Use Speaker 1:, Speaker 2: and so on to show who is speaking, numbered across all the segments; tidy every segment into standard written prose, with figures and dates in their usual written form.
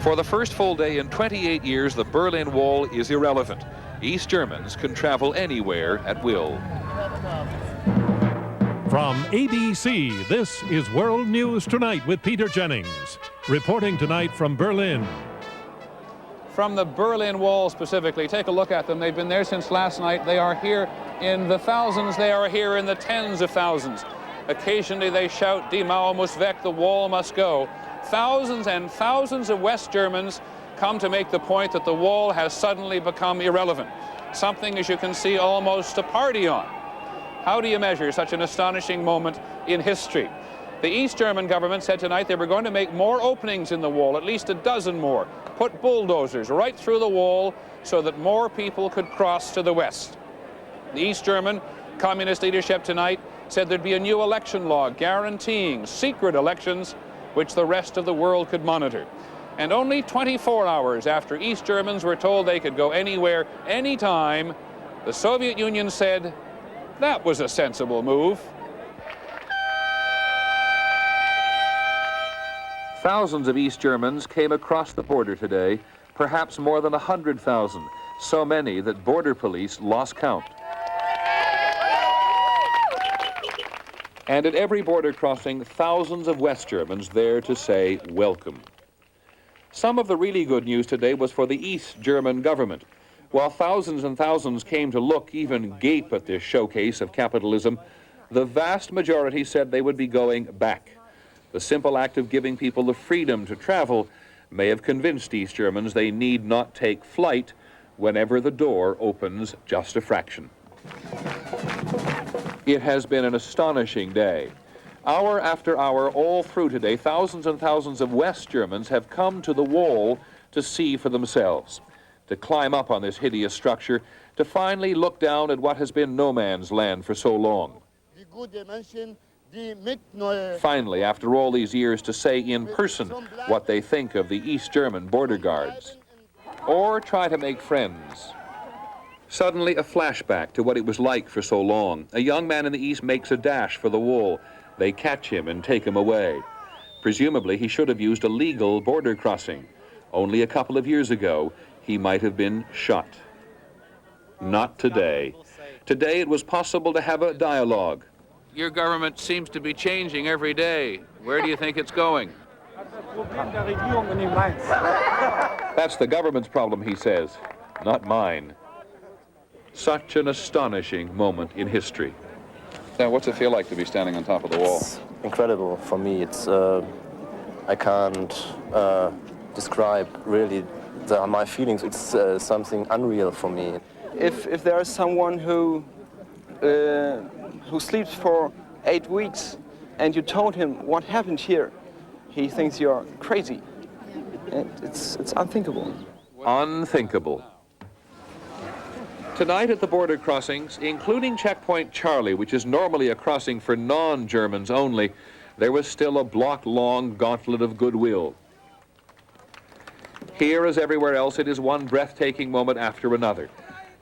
Speaker 1: For the first full day in 28 years, the Berlin Wall is irrelevant. East Germans can travel anywhere at will.
Speaker 2: From ABC, this is World News Tonight with Peter Jennings. Reporting tonight from Berlin.
Speaker 3: From the Berlin Wall specifically, take a look at them. They've been there since last night. They are here in the thousands. They are here in the tens of thousands. Occasionally they shout, Die Mauer muss weg, the wall must go. Thousands and thousands of West Germans come to make the point that the wall has suddenly become irrelevant. Something, as you can see, almost to party on. How do you measure such an astonishing moment in history? The East German government said tonight they were going to make more openings in the wall, at least a dozen more, put bulldozers right through the wall so that more people could cross to the west. The East German communist leadership tonight said there'd be a new election law guaranteeing secret elections which the rest of the world could monitor. And only 24 hours after East Germans were told they could go anywhere, anytime, the Soviet Union said that was a sensible move.
Speaker 1: Thousands of East Germans came across the border today, perhaps more than 100,000, so many that border police lost count. And at every border crossing, thousands of West Germans there to say welcome. Some of the really good news today was for the East German government. While thousands and thousands came to look, even gape at this showcase of capitalism, the vast majority said they would be going back. The simple act of giving people the freedom to travel may have convinced East Germans they need not take flight whenever the door opens just a fraction. It has been an astonishing day. Hour after hour, all through today, thousands and thousands of West Germans have come to the wall to see for themselves, to climb up on this hideous structure, to finally look down at what has been no man's land for so long. Finally, after all these years, to say in person what they think of the East German border guards, or try to make friends. Suddenly, a flashback to what it was like for so long. A young man in the East makes a dash for the wall. They catch him and take him away. Presumably, he should have used a legal border crossing. Only a couple of years ago, he might have been shot. Not today. Today, it was possible to have a dialogue. Your government seems to be changing every day. Where do you think it's going? That's the government's problem, he says, not mine. Such an astonishing moment in history. Now, what's it feel like to be standing on top of the wall?
Speaker 4: It's incredible for me. It's I can't describe really my feelings. It's something unreal for me.
Speaker 5: If there is someone who sleeps for 8 weeks and you told him what happened here, he thinks you're crazy. It's unthinkable.
Speaker 1: Unthinkable. Tonight at the border crossings, including Checkpoint Charlie, which is normally a crossing for non-Germans only, there was still a block-long gauntlet of goodwill. Here, as everywhere else, it is one breathtaking moment after another.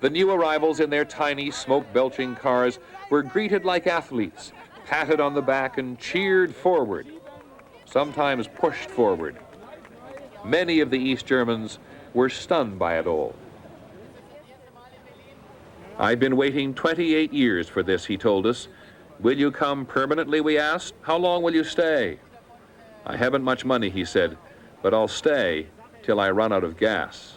Speaker 1: The new arrivals in their tiny, smoke-belching cars were greeted like athletes, patted on the back and cheered forward, sometimes pushed forward. Many of the East Germans were stunned by it all. I've been waiting 28 years for this, he told us. Will you come permanently, we asked. How long will you stay? I haven't much money, he said, but I'll stay till I run out of gas.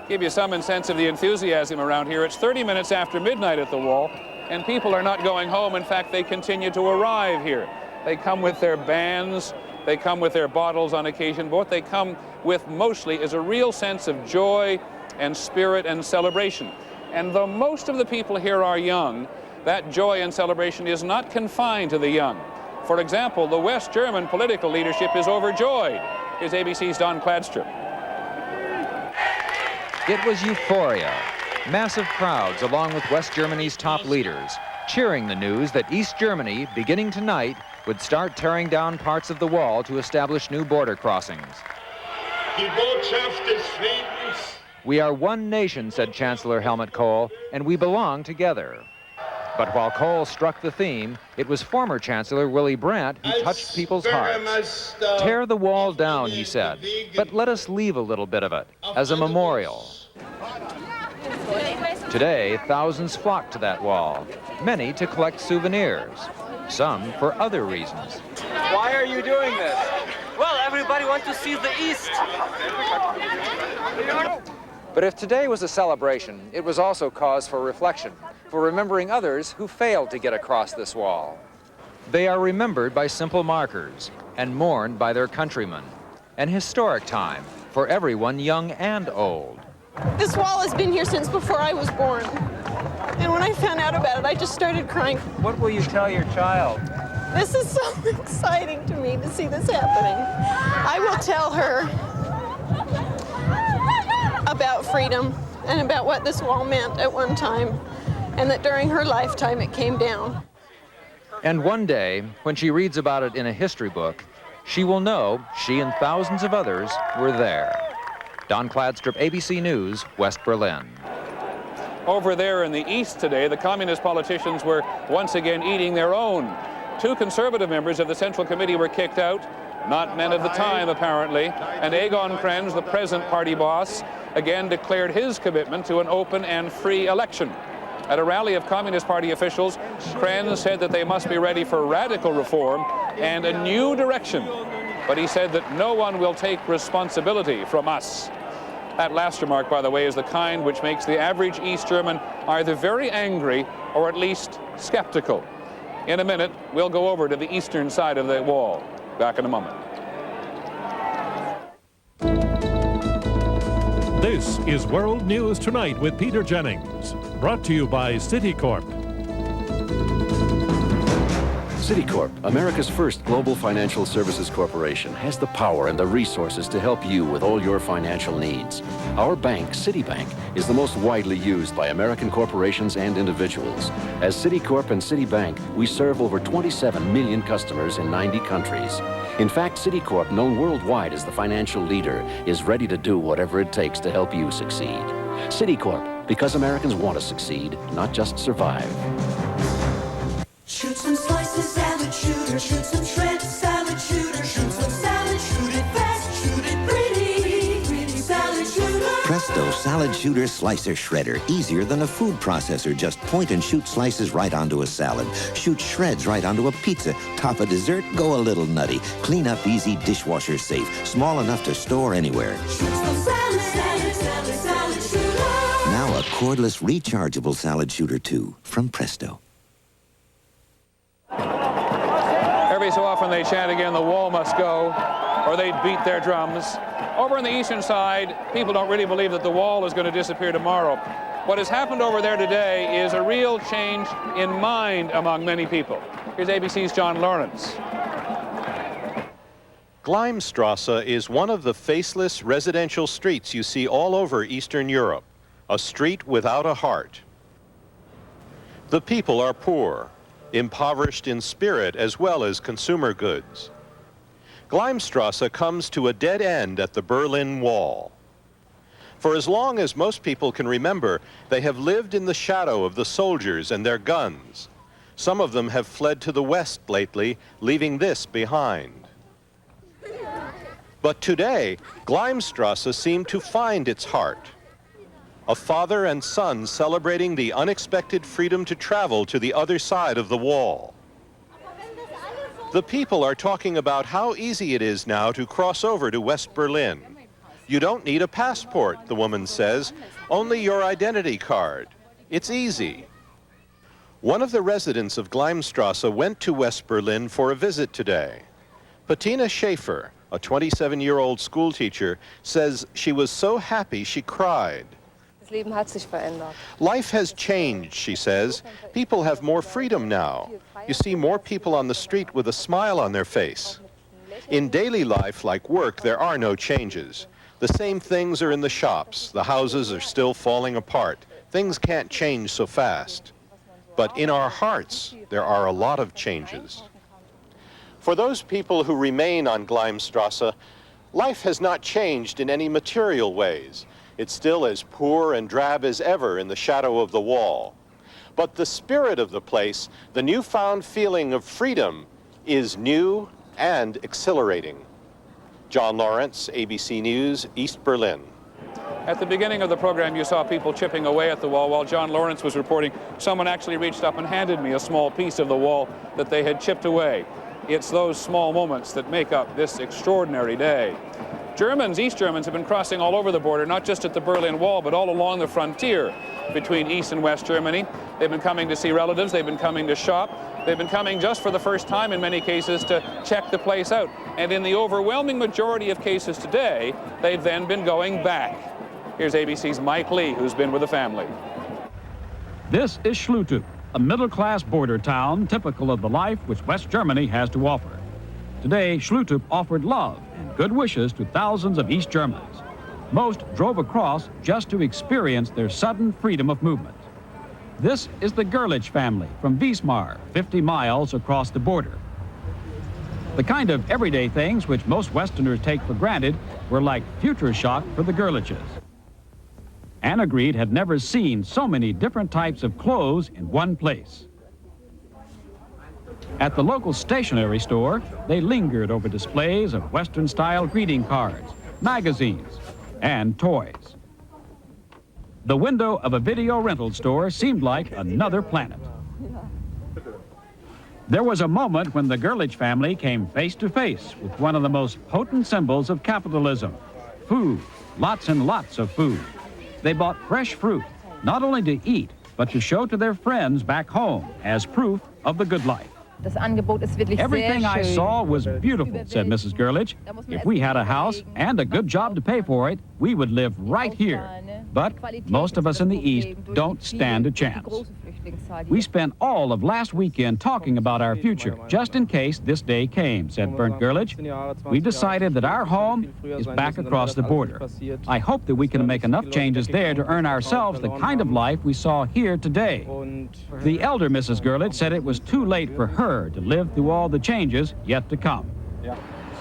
Speaker 3: Give you some sense of the enthusiasm around here. It's 30 minutes after midnight at the wall, and people are not going home. In fact, they continue to arrive here. They come with their bands, they come with their bottles on occasion, but what they come with mostly is a real sense of joy and spirit and celebration. And though most of the people here are young, that joy and celebration is not confined to the young. For example, the West German political leadership is overjoyed. Here's ABC's Don Kladstrom.
Speaker 6: It was euphoria. Massive crowds, along with West Germany's top leaders, cheering the news that East Germany, beginning tonight, would start tearing down parts of the wall to establish new border crossings.
Speaker 7: Die Botschaft des Friedens.
Speaker 6: We are one nation, said Chancellor Helmut Kohl, and we belong together. But while Kohl struck the theme, it was former Chancellor Willy Brandt who touched people's hearts. Tear the wall down, he said, but let us leave a little bit of it as a memorial. Today, thousands flock to that wall, many to collect souvenirs, some for other reasons.
Speaker 5: Why are you doing this?
Speaker 8: Well, everybody wants to see the East.
Speaker 6: But if today was a celebration, it was also cause for reflection, for remembering others who failed to get across this wall. They are remembered by simple markers and mourned by their countrymen. An historic time for everyone young and old.
Speaker 9: This wall has been here since before I was born. And when I found out about it, I just started crying.
Speaker 6: What will you tell your child?
Speaker 9: This is so exciting to me to see this happening. I will tell her about freedom and about what this wall meant at one time, and that during her lifetime it came down.
Speaker 6: And one day, when she reads about it in a history book, she will know she and thousands of others were there. Don Kladstrup, ABC News, West Berlin.
Speaker 3: Over there in the East today, the communist politicians were once again eating their own. 2 conservative members of the Central Committee were kicked out, not men of the time apparently, and Egon Krenz, the present party boss, again declared his commitment to an open and free election. At a rally of Communist Party officials, Krenz said that they must be ready for radical reform and a new direction. But he said that no one will take responsibility from us. That last remark, by the way, is the kind which makes the average East German either very angry or at least skeptical. In a minute, we'll go over to the eastern side of the wall. Back in a moment.
Speaker 2: This is World News Tonight with Peter Jennings, brought to you by Citicorp.
Speaker 10: Citicorp, America's first global financial services corporation, has the power and the resources to help you with all your financial needs. Our bank, Citibank, is the most widely used by American corporations and individuals. As Citicorp and Citibank, we serve over 27 million customers in 90 countries. In fact, Citicorp, known worldwide as the financial leader, is ready to do whatever it takes to help you succeed. Citicorp, because Americans want to succeed, not just survive.
Speaker 11: Shoot some slices, salad shooter. Shoot some shreds, salad shooter. Shoot some salad, shoot it fast, shoot it pretty, pretty salad shooter.
Speaker 12: Presto Salad Shooter Slicer Shredder. Easier than a food processor. Just point and shoot slices right onto a salad. Shoot shreds right onto a pizza. Top a dessert, go a little nutty. Clean up easy, dishwasher safe. Small enough to store anywhere.
Speaker 11: Shoot some salad, salad, salad, salad shooter.
Speaker 12: Now a cordless rechargeable salad shooter too, from Presto.
Speaker 3: Every so often they chant again, the wall must go, or they'd beat their drums. Over on the eastern side, people don't really believe that the wall is going to disappear tomorrow. What has happened over there today is a real change in mind among many people. Here's ABC's John Lawrence.
Speaker 13: Gleimstrasse is one of the faceless residential streets you see all over Eastern Europe, a street without a heart. The people are poor, impoverished in spirit as well as consumer goods. Gleimstrasse comes to a dead end at the Berlin Wall. For as long as most people can remember, they have lived in the shadow of the soldiers and their guns. Some of them have fled to the west lately, leaving this behind. But today, Gleimstrasse seemed to find its heart. A father and son celebrating the unexpected freedom to travel to the other side of the wall. The people are talking about how easy it is now to cross over to West Berlin. You don't need a passport, the woman says, only your identity card. It's easy. One of the residents of Gleimstrasse went to West Berlin for a visit today. Bettina Schaefer, a 27-year-old schoolteacher, says she was so happy she cried. Life has changed, she says. People have more freedom now. You see more people on the street with a smile on their face. In daily life, like work, there are no changes. The same things are in the shops. The houses are still falling apart. Things can't change so fast. But in our hearts, there are a lot of changes. For those people who remain on Gleimstrasse, life has not changed in any material ways. It's still as poor and drab as ever in the shadow of the wall. But the spirit of the place, the newfound feeling of freedom, is new and exhilarating. John Lawrence, ABC News, East Berlin.
Speaker 3: At the beginning of the program, you saw people chipping away at the wall. While John Lawrence was reporting, someone actually reached up and handed me a small piece of the wall that they had chipped away. It's those small moments that make up this extraordinary day. Germans, East Germans, have been crossing all over the border, not just at the Berlin Wall, but all along the frontier between East and West Germany. They've been coming to see relatives, they've been coming to shop, they've been coming just for the first time in many cases to check the place out. And in the overwhelming majority of cases today, they've then been going back. Here's ABC's Mike Lee, who's been with the family.
Speaker 14: This is Schlüter, a middle-class border town typical of the life which West Germany has to offer. Today, Schlüter offered love and good wishes to thousands of East Germans. Most drove across just to experience their sudden freedom of movement. This is the Gerlich family from Wismar, 50 miles across the border. The kind of everyday things which most Westerners take for granted were like future shock for the Gerliches. Anna Greed had never seen so many different types of clothes in one place. At the local stationery store, they lingered over displays of Western-style greeting cards, magazines, and toys. The window of a video rental store seemed like another planet. There was a moment when the Gerlich family came face to face with one of the most potent symbols of capitalism, food, lots and lots of food. They bought fresh fruit, not only to eat, but to show to their friends back home as proof of the good life. Everything I saw was beautiful, said Mrs. Gerlich. If we had a house and a good job to pay for it, we would live right here. But most of us in the East don't stand a chance. We spent all of last weekend talking about our future, just in case this day came, said Bernd Gerlich. We decided that our home is back across the border. I hope that we can make enough changes there to earn ourselves the kind of life we saw here today. The elder Mrs. Gerlich said it was too late for her to live through all the changes yet to come.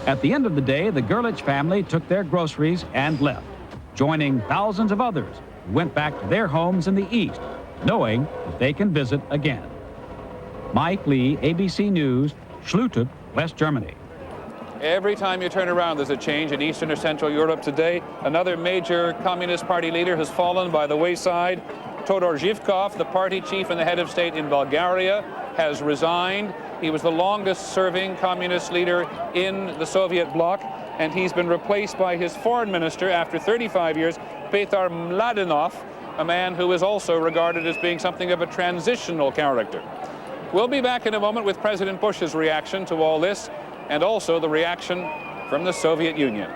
Speaker 14: At the end of the day, the Gerlich family took their groceries and left, joining thousands of others who went back to their homes in the East, knowing that they can visit again. Mike Lee, ABC News, Schlüter, West Germany.
Speaker 3: Every time you turn around, there's a change in Eastern or Central Europe today. Another major Communist Party leader has fallen by the wayside. Todor Zhivkov, the party chief and the head of state in Bulgaria, has resigned. He was the longest-serving communist leader in the Soviet bloc, and he's been replaced by his foreign minister after 35 years, Petar Mladenov, a man who is also regarded as being something of a transitional character. We'll be back in a moment with President Bush's reaction to all this, and also the reaction from the Soviet Union.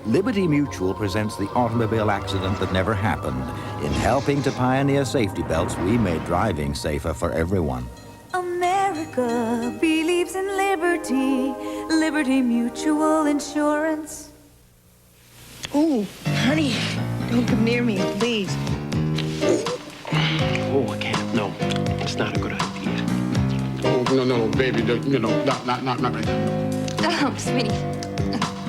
Speaker 15: Liberty Mutual presents the automobile accident that never happened. In helping to pioneer safety belts, we made driving safer for everyone.
Speaker 11: America believes in liberty. Liberty Mutual Insurance.
Speaker 16: Oh, honey, don't come near me, please.
Speaker 17: Oh, I can't. No, it's not a good idea. Oh, no, baby, not right now.
Speaker 18: Oh, sweetie.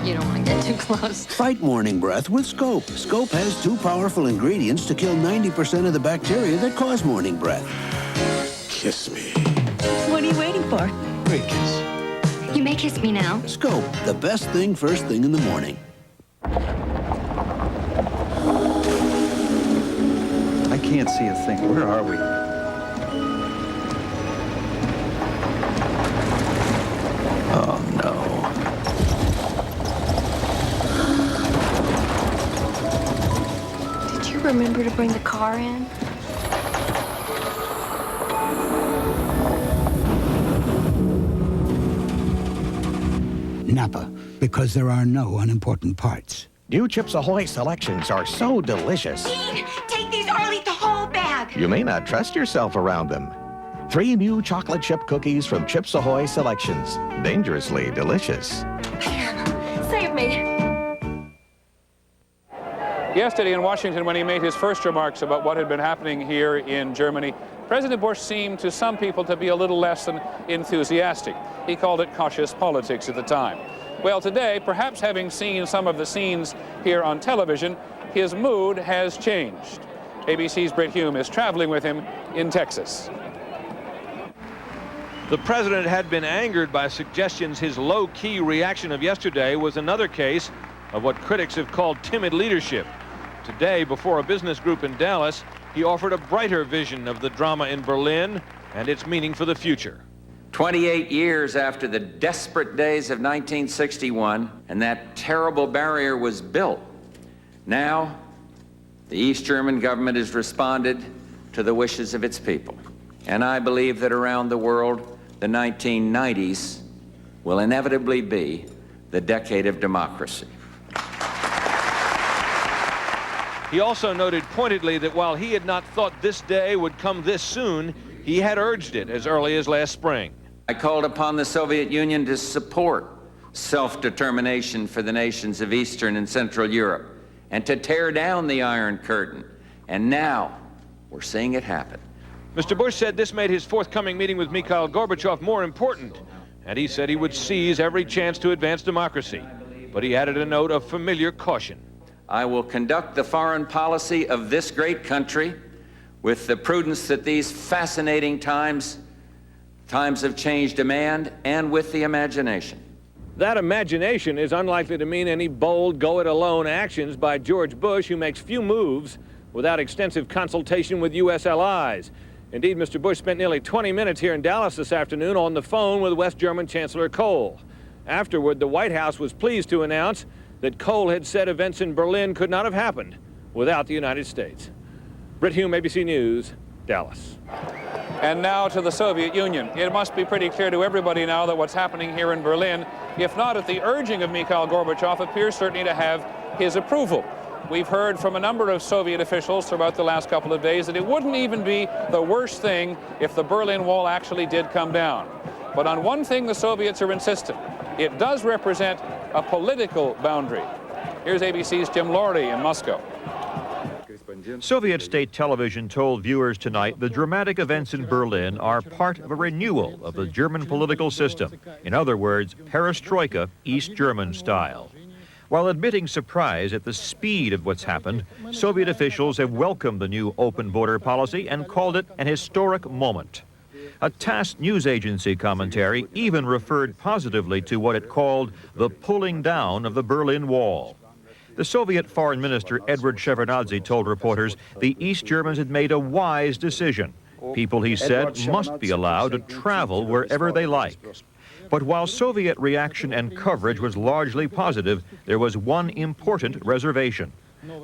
Speaker 18: You don't want to get too close.
Speaker 19: Fight morning breath with Scope. Scope has 2 powerful ingredients to kill 90% of the bacteria that cause morning breath.
Speaker 17: Kiss me.
Speaker 16: What are you waiting for?
Speaker 17: Great kiss.
Speaker 18: You may kiss me now.
Speaker 19: Scope, the best thing first thing in the morning.
Speaker 20: I can't see a thing. Where are we? Oh, no.
Speaker 18: Did you remember to bring the car in?
Speaker 21: Napa, because there are no unimportant parts.
Speaker 22: New Chips Ahoy selections are so delicious.
Speaker 11: Dean, take these or I'll eat the whole bag.
Speaker 22: You may not trust yourself around them. 3 new chocolate chip cookies from Chips Ahoy selections. Dangerously delicious.
Speaker 18: Save me.
Speaker 3: Yesterday in Washington, when he made his first remarks about what had been happening here in Germany, President Bush seemed to some people to be a little less than enthusiastic. He called it cautious politics at the time. Well, today, perhaps having seen some of the scenes here on television, his mood has changed. ABC's Britt Hume is traveling with him in Texas.
Speaker 1: The president had been angered by suggestions his low-key reaction of yesterday was another case of what critics have called timid leadership. Today, before a business group in Dallas, he offered a brighter vision of the drama in Berlin and its meaning for the future.
Speaker 4: 28 years after the desperate days of 1961 and that terrible barrier was built, now the East German government has responded to the wishes of its people. And I believe that around the world, the 1990s will inevitably be the decade of democracy.
Speaker 1: He also noted pointedly that while he had not thought this day would come this soon, he had urged it as early as last spring.
Speaker 4: I called upon the Soviet Union to support self-determination for the nations of Eastern and Central Europe and to tear down the Iron Curtain. And now we're seeing it happen.
Speaker 1: Mr. Bush said this made his forthcoming meeting with Mikhail Gorbachev more important, and he said he would seize every chance to advance democracy. But he added a note of familiar caution.
Speaker 4: I will conduct the foreign policy of this great country with the prudence that these fascinating times of change demand, and with the imagination.
Speaker 1: That imagination is unlikely to mean any bold, go-it-alone actions by George Bush, who makes few moves without extensive consultation with U.S. allies. Indeed, Mr. Bush spent nearly 20 minutes here in Dallas this afternoon on the phone with West German Chancellor Kohl. Afterward, the White House was pleased to announce that Kohl had said events in Berlin could not have happened without the United States. Britt Hume, ABC News, Dallas.
Speaker 3: And now to the Soviet Union. It must be pretty clear to everybody now that what's happening here in Berlin, if not at the urging of Mikhail Gorbachev, appears certainly to have his approval. We've heard from a number of Soviet officials throughout the last couple of days that it wouldn't even be the worst thing if the Berlin Wall actually did come down. But on one thing the Soviets are insistent. It does represent a political boundary. Here's ABC's Jim Laurie in Moscow.
Speaker 23: Soviet state television told viewers tonight the dramatic events in Berlin are part of a renewal of the German political system. In other words, perestroika, East German style. While admitting surprise at the speed of what's happened, Soviet officials have welcomed the new open border policy and called it an historic moment. A TASS news agency commentary even referred positively to what it called the pulling down of the Berlin Wall. The Soviet Foreign Minister Edward Shevardnadze told reporters the East Germans had made a wise decision. People, he said, must be allowed to travel wherever they like. But while Soviet reaction and coverage was largely positive, there was one important reservation.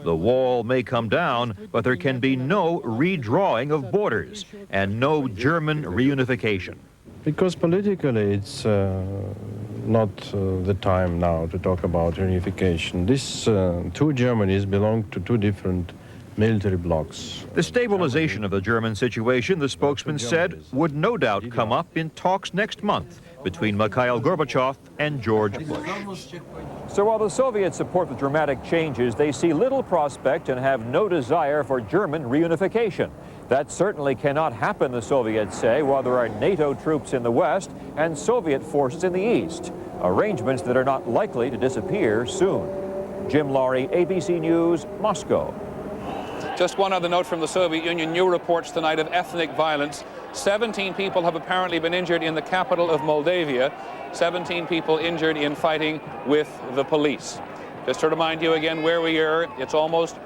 Speaker 23: The wall may come down, but there can be no redrawing of borders and no German reunification.
Speaker 24: Because politically it's not the time now to talk about reunification. These two Germanys belong to two different military blocs.
Speaker 23: The stabilization of the German situation, the spokesman said, would no doubt come up in talks next month between Mikhail Gorbachev and George Bush.
Speaker 25: So while the Soviets support the dramatic changes, they see little prospect and have no desire for German reunification. That certainly cannot happen, the Soviets say, while there are NATO troops in the West and Soviet forces in the East, arrangements that are not likely to disappear soon. Jim Laurie, ABC News, Moscow.
Speaker 3: Just one other note from the Soviet Union. New reports tonight of ethnic violence. 17 people have apparently been injured in the capital of Moldavia. 17 people injured in fighting with the police. Just to remind you again where we are, it's almost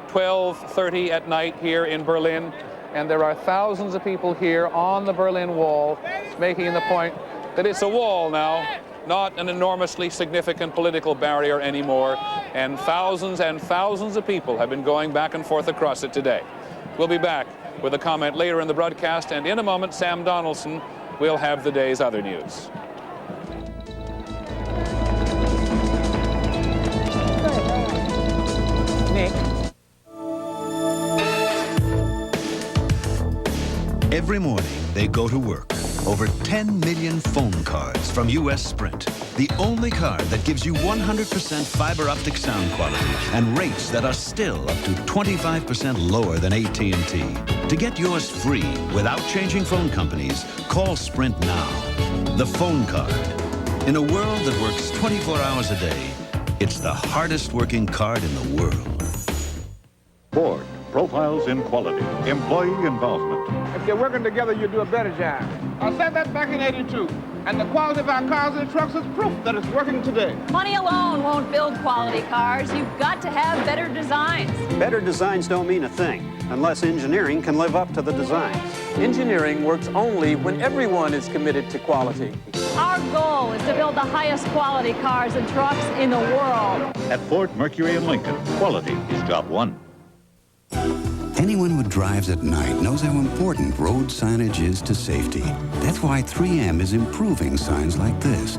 Speaker 3: 12:30 at night here in Berlin, and there are thousands of people here on the Berlin Wall making the point that it's a wall now, not an enormously significant political barrier anymore, and thousands of people have been going back and forth across it today. We'll be back with a comment later in the broadcast, and in a moment, Sam Donaldson will have the day's other news.
Speaker 25: Nick.
Speaker 26: Every morning, they go to work. Over 10 million phone cards from U.S. Sprint. The only card that gives you 100% fiber optic sound quality and rates that are still up to 25% lower than AT&T. To get yours free without changing phone companies, call Sprint now. The phone card. In a world that works 24 hours a day, it's the hardest working card in the world.
Speaker 2: Ford, profiles in quality, employee involvement.
Speaker 5: If you're working together, you do a better job. I said that back in '82, and the quality of our cars and trucks is proof that it's working today.
Speaker 6: Money alone won't build quality cars. You've got to have better designs.
Speaker 7: Better designs don't mean a thing unless engineering can live up to the designs.
Speaker 8: Engineering works only when everyone is committed to quality.
Speaker 6: Our goal is to build the highest quality cars and trucks in the world.
Speaker 2: At Ford, Mercury, and Lincoln, quality is job one.
Speaker 19: Anyone who drives at night knows how important road signage is to safety. That's why 3M is improving signs like this,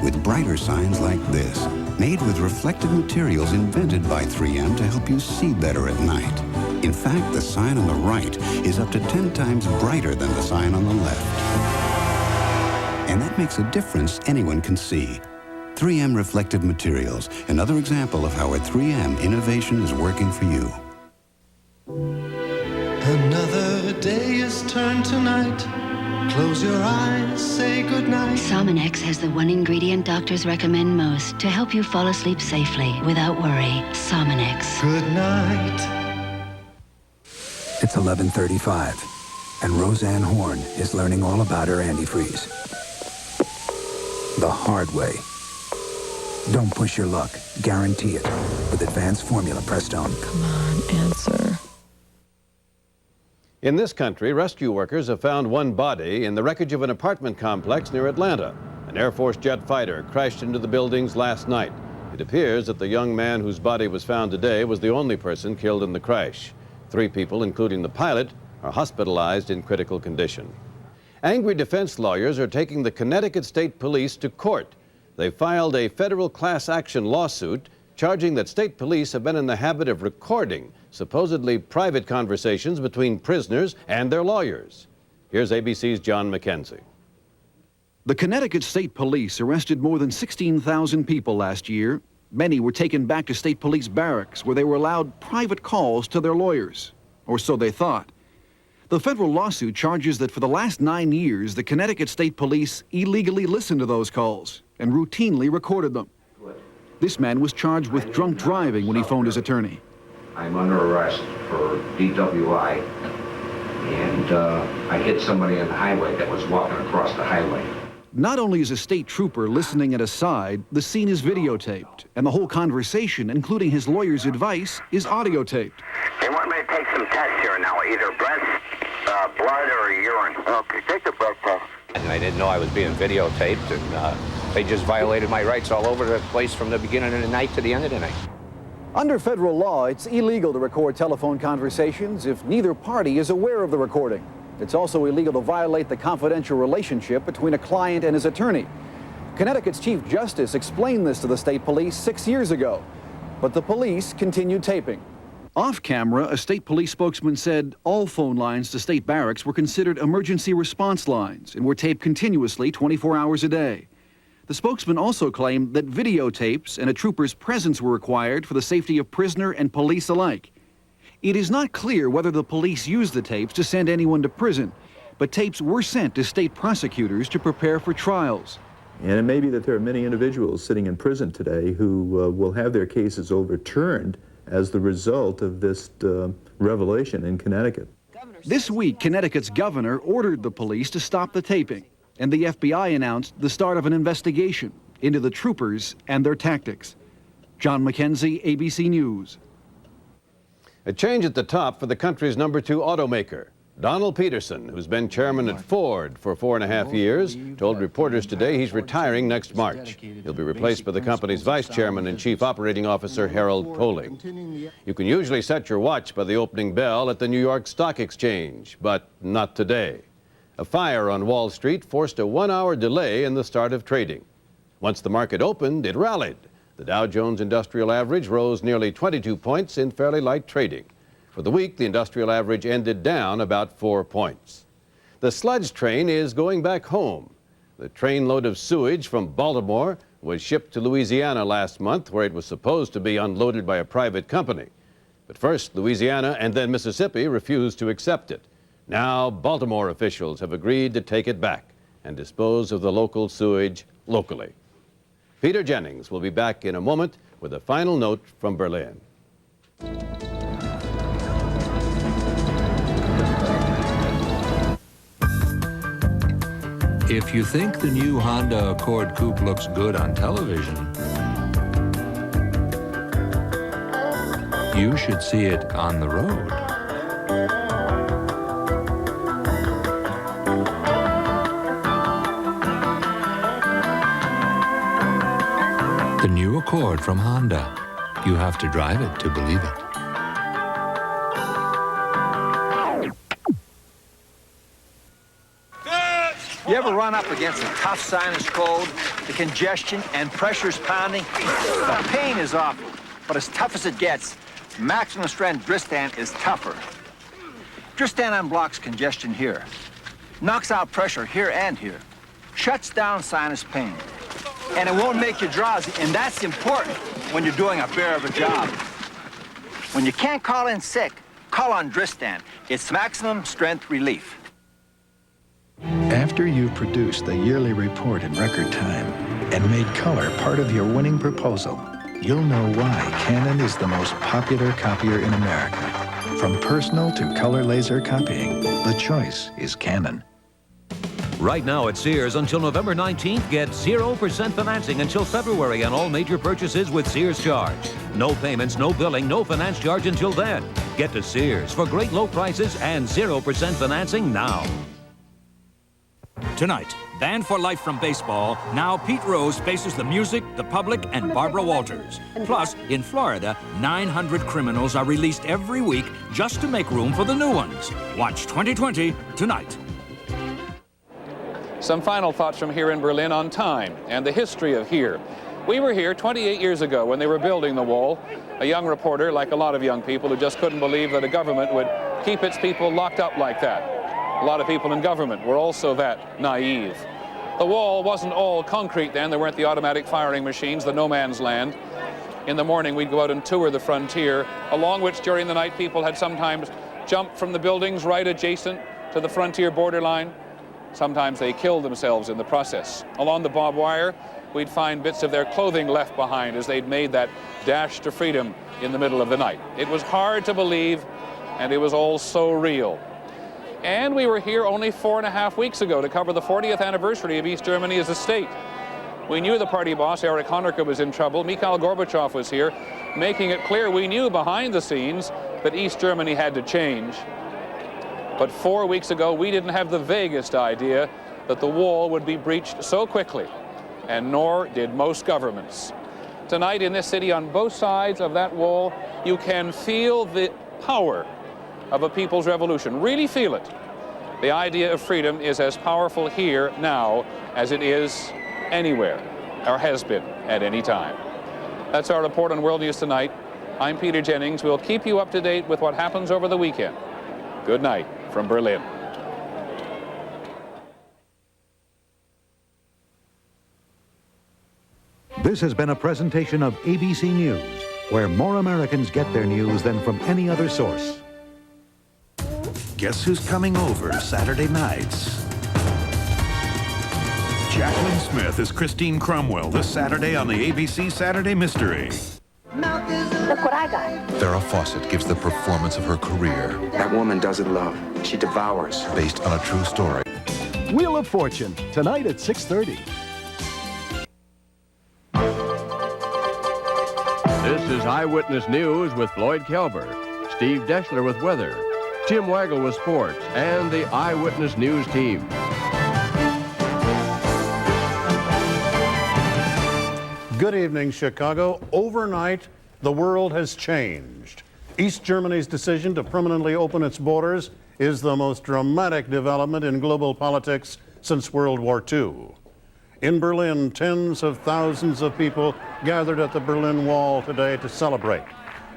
Speaker 19: with brighter signs like this, made with reflective materials invented by 3M to help you see better at night. In fact, the sign on the right is up to 10 times brighter than the sign on the left. And that makes a difference anyone can see. 3M Reflective Materials, another example of how at 3M innovation is working for you.
Speaker 11: Another day is turned to night. Close your eyes, say goodnight.
Speaker 9: Sominex has the one ingredient doctors recommend most to help you fall asleep safely without worry. Sominex.
Speaker 11: Good night.
Speaker 21: It's 11:35, and Roseanne Horn is learning all about her antifreeze. The hard way. Don't push your luck. Guarantee it with advanced formula Prestone.
Speaker 27: Come on, answer.
Speaker 28: In this country, rescue workers have found one body in the wreckage of an apartment complex near Atlanta. An Air Force jet fighter crashed into the buildings last night. It appears that the young man whose body was found today was the only person killed in the crash. 3 people, including the pilot, are hospitalized in critical condition. Angry defense lawyers are taking the Connecticut State Police to court. They filed a federal class action lawsuit charging that state police have been in the habit of recording supposedly private conversations between prisoners and their lawyers. Here's ABC's John McKenzie.
Speaker 29: The Connecticut State Police arrested more than 16,000 people last year. Many were taken back to state police barracks where they were allowed private calls to their lawyers, or so they thought. The federal lawsuit charges that for the last 9 years, the Connecticut State Police illegally listened to those calls and routinely recorded them. This man was charged with drunk driving when he phoned his attorney.
Speaker 30: I'm under arrest for DWI, and I hit somebody on the highway that was walking across the highway.
Speaker 29: Not only is a state trooper listening at his side, the scene is videotaped, and the whole conversation, including his lawyer's advice, is audio taped.
Speaker 31: They want me to take some tests here now, either breath, blood, or urine. Okay, take the breath test.
Speaker 32: And I didn't know I was being videotaped, and they just violated my rights all over the place from the beginning of the night to the end of the night.
Speaker 29: Under federal law, it's illegal to record telephone conversations if neither party is aware of the recording. It's also illegal to violate the confidential relationship between a client and his attorney. Connecticut's Chief Justice explained this to the state police 6 years ago, but the police continued taping. Off camera, a state police spokesman said all phone lines to state barracks were considered emergency response lines and were taped continuously 24 hours a day. The spokesman also claimed that videotapes and a trooper's presence were required for the safety of prisoner and police alike. It is not clear whether the police used the tapes to send anyone to prison, but tapes were sent to state prosecutors to prepare for trials.
Speaker 33: And it may be that there are many individuals sitting in prison today who will have their cases overturned as the result of this revelation in Connecticut.
Speaker 29: This week, Connecticut's governor ordered the police to stop the taping, and the FBI announced the start of an investigation into the troopers and their tactics. John McKenzie, ABC News.
Speaker 28: A change at the top for the country's #2 automaker. Donald Peterson, who's been chairman at Ford for 4.5 years, told reporters today he's retiring next March. He'll be replaced by the company's vice chairman and chief operating officer, Harold Poling. You can usually set your watch by the opening bell at the New York Stock Exchange, but not today. A fire on Wall Street forced a 1-hour delay in the start of trading. Once the market opened, it rallied. The Dow Jones Industrial Average rose nearly 22 points in fairly light trading. For the week, the industrial average ended down about 4 points. The sludge train is going back home. The trainload of sewage from Baltimore was shipped to Louisiana last month, where it was supposed to be unloaded by a private company. But first, Louisiana and then Mississippi refused to accept it. Now, Baltimore officials have agreed to take it back and dispose of the local sewage locally. Peter Jennings will be back in a moment with a final note from Berlin.
Speaker 1: If you think the new Honda Accord Coupe looks good on television, you should see it on the road. The new Accord from Honda. You have to drive it to believe it.
Speaker 4: You ever run up against a tough sinus cold? The congestion and pressure's pounding? The pain is awful, but as tough as it gets, maximum strength Dristan is tougher. Dristan unblocks congestion here, knocks out pressure here and here, shuts down sinus pain, and it won't make you drowsy, and that's important when you're doing a bear of a job. When you can't call in sick, call on Dristan. It's maximum strength relief.
Speaker 10: After you've produced the yearly report in record time and made color part of your winning proposal, you'll know why Canon is the most popular copier in America. From personal to color laser copying, the choice is Canon.
Speaker 23: Right now at Sears, until November 19th, get 0% financing until February on all major purchases with Sears Charge. No payments, no billing, no finance charge until then. Get to Sears for great low prices and 0% financing now.
Speaker 12: Tonight, banned for life from baseball, now Pete Rose faces the music, the public, and Barbara Walters. Plus, in Florida, 900 criminals are released every week just to make room for the new ones. Watch 2020 tonight.
Speaker 3: Some final thoughts from here in Berlin on time and the history of here. We were here 28 years ago when they were building the wall. A young reporter, like a lot of young people, who just couldn't believe that a government would keep its people locked up like that. A lot of people in government were also that naive. The wall wasn't all concrete then. There weren't the automatic firing machines, the no man's land. In the morning, we'd go out and tour the frontier, along which during the night people had sometimes jumped from the buildings right adjacent to the frontier borderline. Sometimes they killed themselves in the process. Along the barbed wire, we'd find bits of their clothing left behind as they'd made that dash to freedom in the middle of the night. It was hard to believe, and it was all so real. And we were here only 4.5 weeks ago to cover the 40th anniversary of East Germany as a state. We knew the party boss, Erich Honecker, was in trouble. Mikhail Gorbachev was here, making it clear we knew behind the scenes that East Germany had to change. But 4 weeks ago, we didn't have the vaguest idea that the wall would be breached so quickly, and nor did most governments. Tonight in this city, on both sides of that wall, you can feel the power of a people's revolution. Really feel it. The idea of freedom is as powerful here now as it is anywhere, or has been at any time. That's our report on World News Tonight. I'm Peter Jennings. We'll keep you up to date with what happens over the weekend. Good night from Berlin.
Speaker 13: This has been a presentation of ABC News, where more Americans get their news than from any other source.
Speaker 26: Guess who's coming over Saturday nights? Jacqueline Smith is Christine Cromwell this Saturday on the ABC Saturday Mystery.
Speaker 14: Look what I got.
Speaker 15: Farrah Fawcett gives the performance of her career.
Speaker 16: That woman doesn't love. She devours.
Speaker 15: Based on a true story.
Speaker 13: Wheel of Fortune, tonight at 6:30.
Speaker 17: This is Eyewitness News with Floyd Kelber, Steve Deschler with weather, Tim Waggle with sports, and the Eyewitness News team.
Speaker 18: Good evening, Chicago. Overnight, the world has changed. East Germany's decision to permanently open its borders is the most dramatic development in global politics since World War II. In Berlin, tens of thousands of people gathered at the Berlin Wall today to celebrate.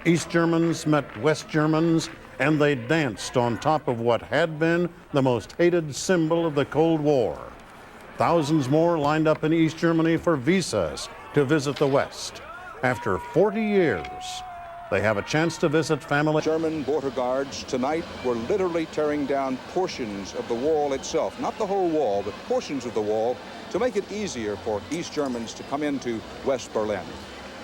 Speaker 18: East Germans met West Germans, and they danced on top of what had been the most hated symbol of the Cold War. Thousands more lined up in East Germany for visas to visit the West. After 40 years, they have a chance to visit family.
Speaker 20: German border guards tonight were literally tearing down portions of the wall itself. Not the whole wall, but portions of the wall to make it easier for East Germans to come into West Berlin.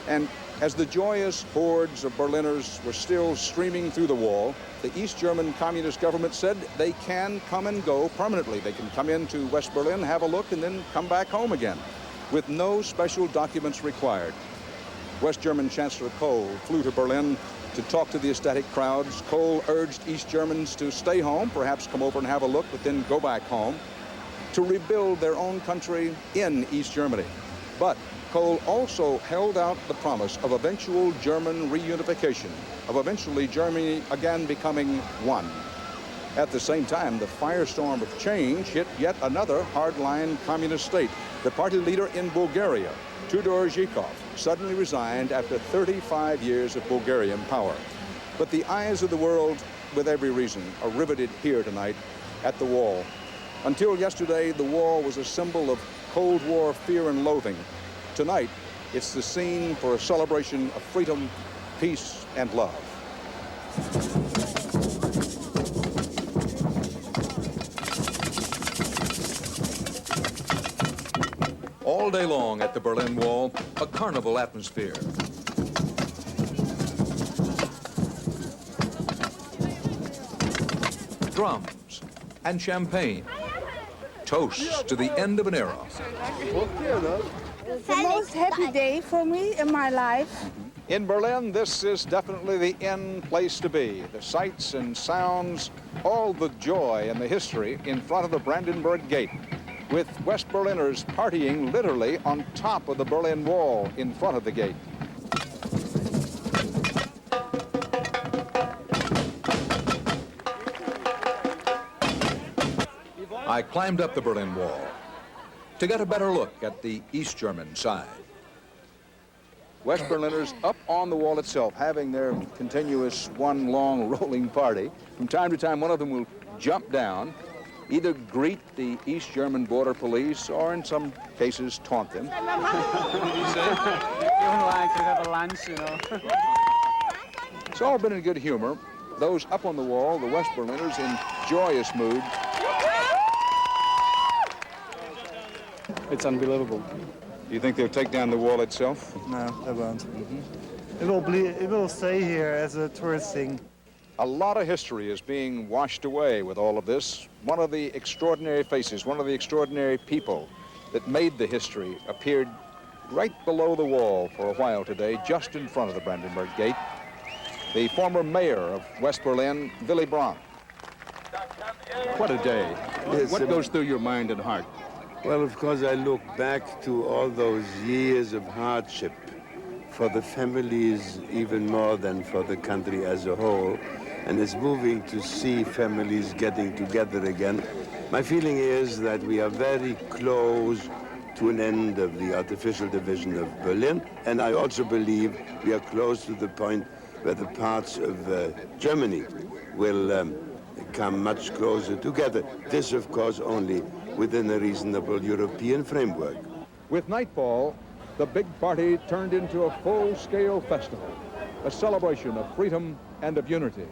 Speaker 20: And as the joyous hordes of Berliners were still streaming through the wall, the East German communist government said they can come and go permanently. They can come into West Berlin, have a look, and then come back home again, with no special documents required. West German Chancellor Kohl flew to Berlin to talk to the ecstatic crowds. Kohl urged East Germans to stay home, perhaps come over and have a look, but then go back home, to rebuild their own country in East Germany. But Kohl also held out the promise of eventual German reunification, of eventually Germany again becoming one. At the same time, the firestorm of change hit yet another hardline communist state. The party leader in Bulgaria, Tudor Zhikov, suddenly resigned after 35 years of Bulgarian power. But the eyes of the world, with every reason, are riveted here tonight at the wall. Until yesterday, the wall was a symbol of Cold War fear and loathing. Tonight, it's the scene for a celebration of freedom, peace, and love. All day long at the Berlin Wall, a carnival atmosphere. Drums and champagne. Toasts to the end of an era.
Speaker 2: It's the most happy day for me in my life.
Speaker 20: In Berlin, this is definitely the in place to be. The sights and sounds, all the joy and the history in front of the Brandenburg Gate, with West Berliners partying literally on top of the Berlin Wall in front of the gate. I climbed up the Berlin Wall to get a better look at the East German side. West Berliners up on the wall itself, having their continuous one long rolling party. From time to time, one of them will jump down, either greet the East German border police or in some cases taunt them.
Speaker 2: You would like to have a lunch, you know.
Speaker 20: It's all been in good humor. Those up on the wall, the West Berliners in joyous mood.
Speaker 5: It's unbelievable.
Speaker 20: Do you think they'll take down the wall itself?
Speaker 5: No, they won't. It will stay here as a tourist thing.
Speaker 20: A lot of history is being washed away with all of this. One of the extraordinary faces, one of the extraordinary people that made the history appeared right below the wall for a while today, just in front of the Brandenburg Gate. The former mayor of West Berlin, Willy Brandt. What a day. What goes through your mind and heart?
Speaker 6: Well, of course, I look back to all those years of hardship for the families even more than for the country as a whole. And it's moving to see families getting together again. My feeling is that we are very close to an end of the artificial division of Berlin. And I also believe we are close to the point where the parts of Germany will come much closer together. This, of course, only within a reasonable European framework.
Speaker 20: With nightfall, the big party turned into a full-scale festival, a celebration of freedom and of unity.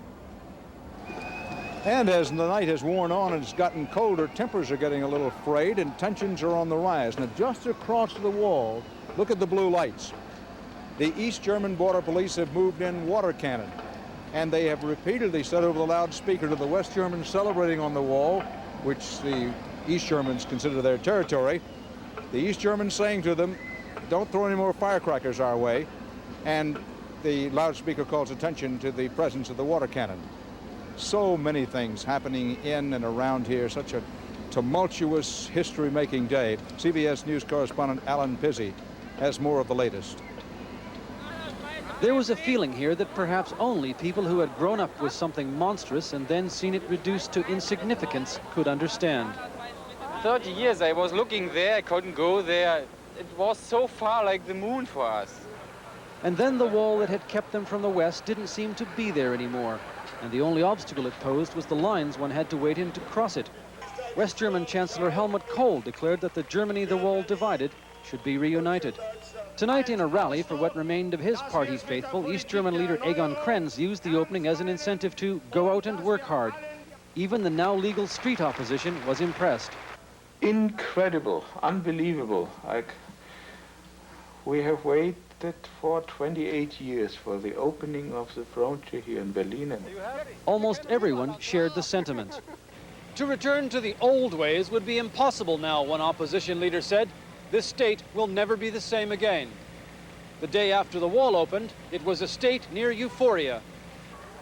Speaker 20: And as the night has worn on and it's gotten colder, tempers are getting a little frayed and tensions are on the rise. Now, just across the wall, look at the blue lights. The East German border police have moved in water cannon, and they have repeatedly said over the loudspeaker to the West Germans celebrating on the wall, which the East Germans consider their territory, the East Germans saying to them, don't throw any more firecrackers our way, and the loudspeaker calls attention to the presence of the water cannon. So many things happening in and around here, such a tumultuous, history-making day. CBS News correspondent Alan Pizzi has more of the latest.
Speaker 7: There was a feeling here that perhaps only people who had grown up with something monstrous and then seen it reduced to insignificance could understand.
Speaker 8: 30 years I was looking there, I couldn't go there. It was so far like the moon for us.
Speaker 7: And then the wall that had kept them from the West didn't seem to be there anymore. And the only obstacle it posed was the lines one had to wait in to cross it. West German Chancellor Helmut Kohl declared that the Germany the wall divided should be reunited. Tonight, in a rally for what remained of his party's faithful, East German leader Egon Krenz used the opening as an incentive to go out and work hard. Even the now legal street opposition was impressed.
Speaker 9: incredible, unbelievable. We have waited for 28 years for the opening of the frontier here in Berlin.
Speaker 7: Almost everyone shared the sentiment. To return to the old ways would be impossible now, one opposition leader said. This state will never be the same again. The day after the wall opened, it was a state near euphoria.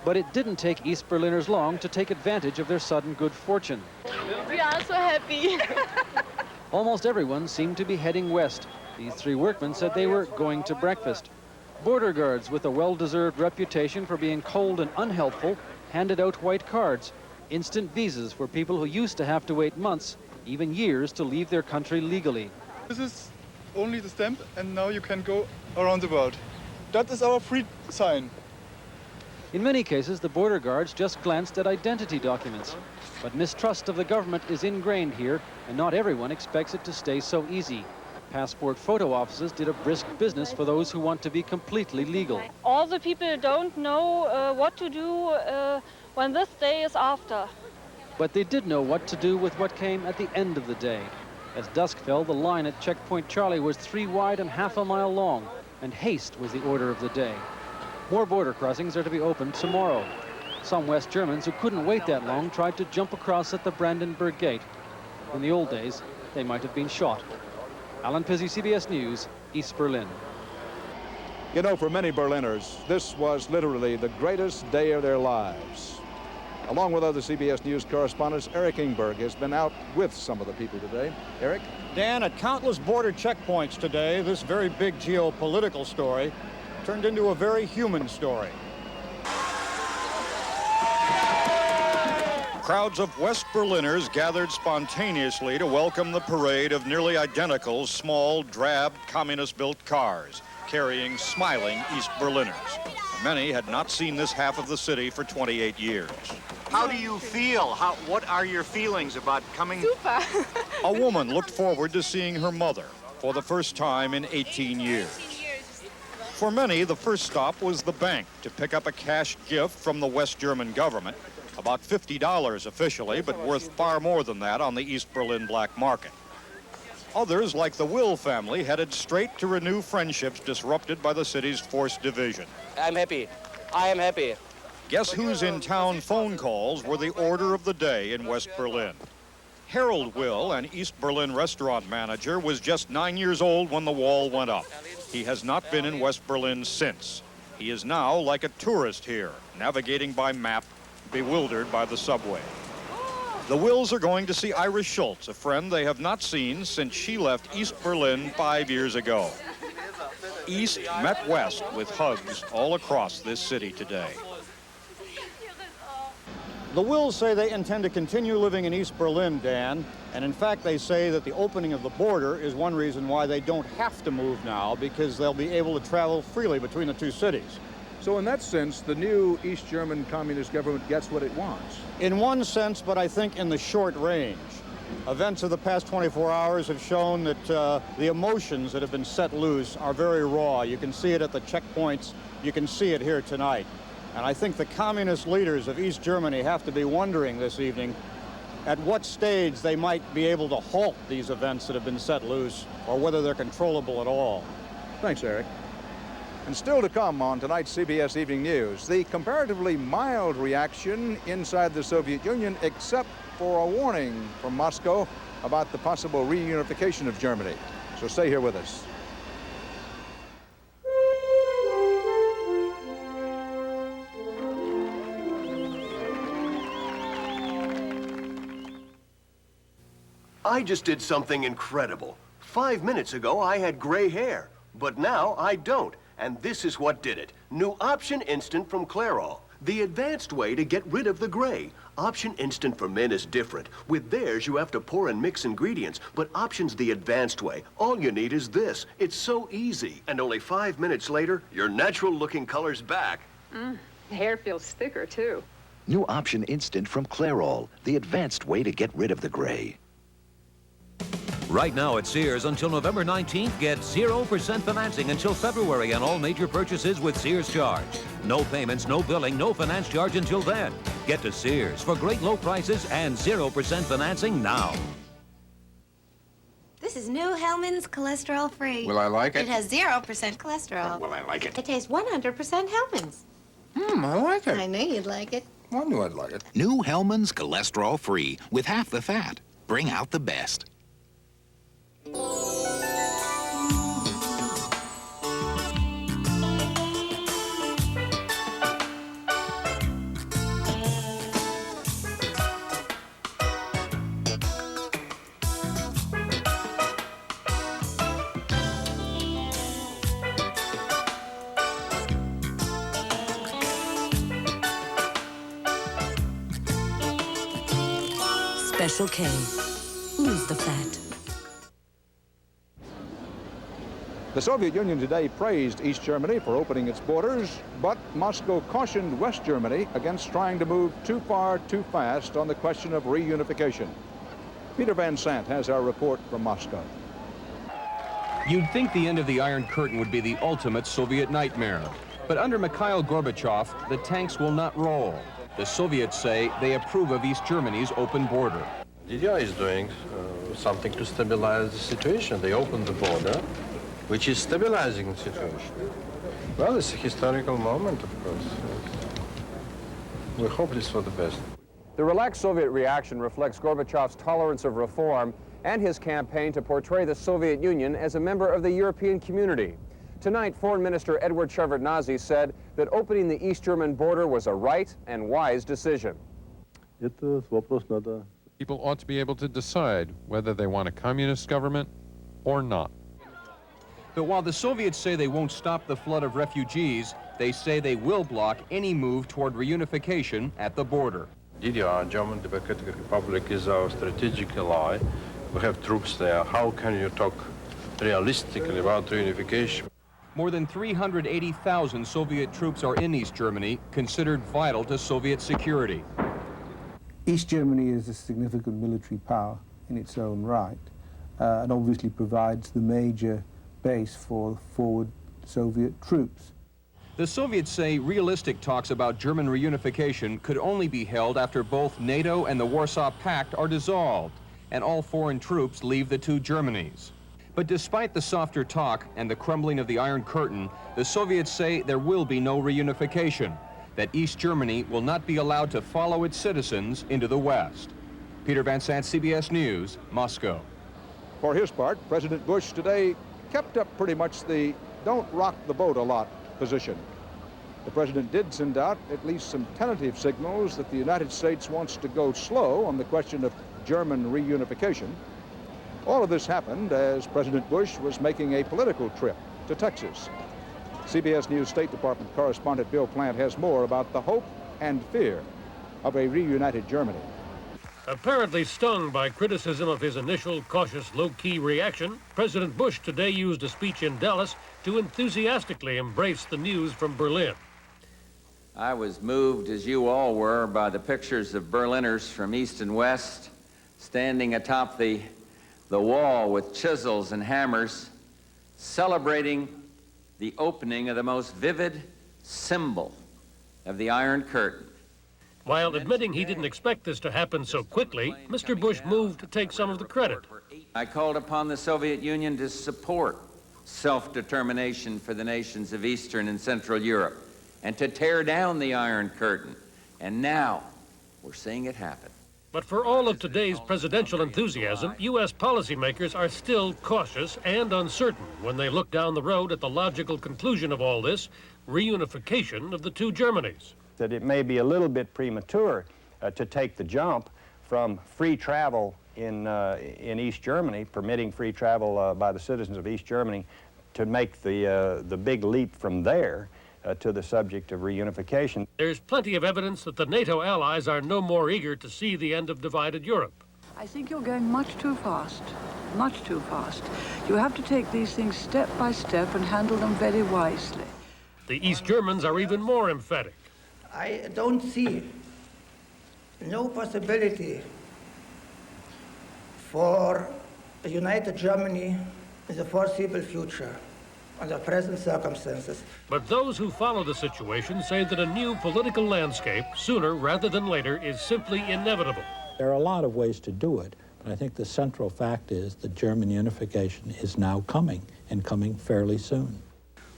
Speaker 7: But it didn't take East Berliners long to take advantage of their sudden good fortune.
Speaker 11: We are so happy.
Speaker 7: Almost everyone seemed to be heading west. These three workmen said they were going to breakfast. Border guards with a well-deserved reputation for being cold and unhelpful handed out white cards, instant visas for people who used to have to wait months, even years, to leave their country legally.
Speaker 19: This is only the stamp, and now you can go around the world. That is our free sign.
Speaker 7: In many cases, the border guards just glanced at identity documents. But mistrust of the government is ingrained here, and not everyone expects it to stay so easy. Passport photo offices did a brisk business for those who want to be completely legal.
Speaker 11: All the people don't know what to do when this day is after.
Speaker 7: But they did know what to do with what came at the end of the day. As dusk fell, the line at Checkpoint Charlie was 3 wide and half a mile long, and haste was the order of the day. More border crossings are to be opened tomorrow. Some West Germans who couldn't wait that long tried to jump across at the Brandenburg Gate. In the old days, they might have been shot. Alan Pizzi, CBS News, East Berlin.
Speaker 20: You know, for many Berliners, this was literally the greatest day of their lives. Along with other CBS News correspondents, Eric Ingberg has been out with some of the people today. Eric?
Speaker 21: Dan, at countless border checkpoints today, this very big geopolitical story turned into a very human story.
Speaker 22: Crowds of West Berliners gathered spontaneously to welcome the parade of nearly identical, small, drab, communist-built cars, carrying smiling East Berliners. Many had not seen this half of the city for 28 years.
Speaker 24: How do you feel? What are your feelings about coming?
Speaker 11: Super.
Speaker 22: A woman looked forward to seeing her mother for the first time in 18 years. For many, the first stop was the bank to pick up a cash gift from the West German government, about $50 officially, but worth far more than that on the East Berlin black market. Others, like the Will family, headed straight to renew friendships disrupted by the city's forced division.
Speaker 25: I'm happy. I am happy.
Speaker 22: Guess whose in-town phone calls were the order of the day in West Berlin? Harold Will, an East Berlin restaurant manager, was just 9 years old when the wall went up. He has not been in West Berlin since. He is now like a tourist here, navigating by map, bewildered by the subway. The Wills are going to see Iris Schultz, a friend they have not seen since she left East Berlin 5 years ago. East met West with hugs all across this city today.
Speaker 21: The Wills say they intend to continue living in East Berlin, Dan, and in fact they say that the opening of the border is one reason why they don't have to move now, because they'll be able to travel freely between the two cities.
Speaker 20: So in that sense, the new East German communist government gets what it wants.
Speaker 21: In one sense, but I think in the short range. Events of the past 24 hours have shown that the emotions that have been set loose are very raw. You can see it at the checkpoints. You can see it here tonight. And I think the communist leaders of East Germany have to be wondering this evening at what stage they might be able to halt these events that have been set loose, or whether they're controllable at all.
Speaker 20: Thanks, Eric. And still to come on tonight's CBS Evening News, the comparatively mild reaction inside the Soviet Union, except for a warning from Moscow about the possible reunification of Germany. So stay here with us.
Speaker 27: I just did something incredible. 5 minutes ago, I had gray hair, but now I don't. And this is what did it. New Option Instant from Clairol. The advanced way to get rid of the gray. Option Instant for men is different. With theirs, you have to pour and mix ingredients, but Option's the advanced way. All you need is this. It's so easy. And only 5 minutes later, your natural-looking color's back.
Speaker 29: Hair feels thicker, too.
Speaker 30: New Option Instant from Clairol. The advanced way to get rid of the gray.
Speaker 12: Right now at Sears until November 19th, get 0% financing until February on all major purchases with Sears Charge. No payments, no billing, no finance charge until then. Get to Sears for great low prices and 0% financing now.
Speaker 1: This is new Hellman's cholesterol free.
Speaker 3: Will I like it?
Speaker 1: It has 0% cholesterol.
Speaker 3: Will I like it?
Speaker 1: It tastes 100% Hellman's.
Speaker 3: I like it.
Speaker 1: I knew you'd like it.
Speaker 3: I knew I'd like it.
Speaker 4: New Hellman's cholesterol free with half the fat. Bring out the best.
Speaker 10: Special K. Lose the fat.
Speaker 20: The Soviet Union today praised East Germany for opening its borders, but Moscow cautioned West Germany against trying to move too far too fast on the question of reunification. Peter Van Sant has our report from Moscow.
Speaker 14: You'd think the end of the Iron Curtain would be the ultimate Soviet nightmare. But under Mikhail Gorbachev, the tanks will not roll. The Soviets say they approve of East Germany's open border.
Speaker 15: DDR is doing something to stabilize the situation. They opened the border, which is stabilizing the situation. Well, it's a historical moment, of course. We hope it's for the best.
Speaker 16: The relaxed Soviet reaction reflects Gorbachev's tolerance of reform and his campaign to portray the Soviet Union as a member of the European community. Tonight, Foreign Minister Edward Shevardnadze said that opening the East German border was a right and wise decision.
Speaker 23: People ought to be able to decide whether they want a communist government or not.
Speaker 14: But while the Soviets say they won't stop the flood of refugees, they say they will block any move toward reunification at the border.
Speaker 15: DDR, German Democratic Republic, is our strategic ally. We have troops there. How can you talk realistically about reunification?
Speaker 14: More than 380,000 Soviet troops are in East Germany, considered vital to Soviet security.
Speaker 26: East Germany is a significant military power in its own right, and obviously provides the major base for forward Soviet troops.
Speaker 14: The Soviets say realistic talks about German reunification could only be held after both NATO and the Warsaw Pact are dissolved, and all foreign troops leave the two Germanys. But despite the softer talk and the crumbling of the Iron Curtain, the Soviets say there will be no reunification, that East Germany will not be allowed to follow its citizens into the West. Peter Van Sant, CBS News, Moscow.
Speaker 20: For his part, President Bush today kept up pretty much the don't rock the boat a lot position. The president did send out at least some tentative signals that the United States wants to go slow on the question of German reunification. All of this happened as President Bush was making a political trip to Texas. CBS News State Department correspondent Bill Plant has more about the hope and fear of a reunited Germany.
Speaker 28: Apparently stung by criticism of his initial cautious, low-key reaction, President Bush today used a speech in Dallas to enthusiastically embrace the news from Berlin.
Speaker 31: I was moved, as you all were, by the pictures of Berliners from east and west standing atop the wall with chisels and hammers, celebrating the opening of the most vivid symbol of the Iron Curtain.
Speaker 28: While admitting he didn't expect this to happen so quickly, Mr. Bush moved to take some of the credit.
Speaker 31: I called upon the Soviet Union to support self-determination for the nations of Eastern and Central Europe and to tear down the Iron Curtain. And now we're seeing it happen.
Speaker 28: But for all of today's presidential enthusiasm, U.S. policymakers are still cautious and uncertain when they look down the road at the logical conclusion of all this, reunification of the two Germanys.
Speaker 21: That it may be a little bit premature to take the jump from free travel in East Germany, permitting free travel by the citizens of East Germany, to make the big leap from there to the subject of reunification.
Speaker 28: There's plenty of evidence that the NATO allies are no more eager to see the end of divided Europe.
Speaker 32: I think you're going much too fast, much too fast. You have to take these things step by step and handle them very wisely.
Speaker 28: The East Germans are even more emphatic.
Speaker 33: I don't see no possibility for a united Germany in the foreseeable future under present circumstances.
Speaker 28: But those who follow the situation say that a new political landscape, sooner rather than later, is simply inevitable.
Speaker 34: There are a lot of ways to do it,
Speaker 2: But I think the central fact is that German unification is now coming, and coming fairly soon.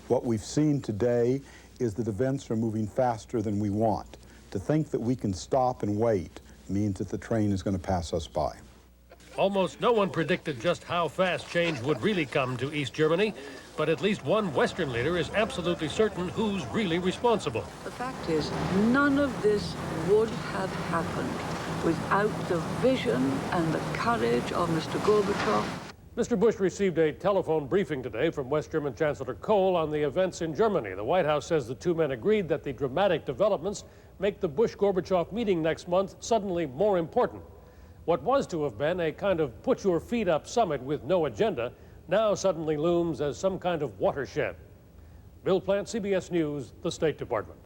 Speaker 5: What we've seen today is that events are moving faster than we want. To think that we can stop and wait means that the train is going to pass us by.
Speaker 28: Almost no one predicted just how fast change would really come to East Germany, but at least one Western leader is absolutely certain who's really responsible.
Speaker 32: The fact is, none of this would have happened without the vision and the courage of Mr. Gorbachev.
Speaker 28: Mr. Bush received a telephone briefing today from West German Chancellor Kohl on the events in Germany. The White House says the two men agreed that the dramatic developments make the Bush-Gorbachev meeting next month suddenly more important. What was to have been a kind of put-your-feet-up summit with no agenda now suddenly looms as some kind of watershed. Bill Plant, CBS News, the State Department.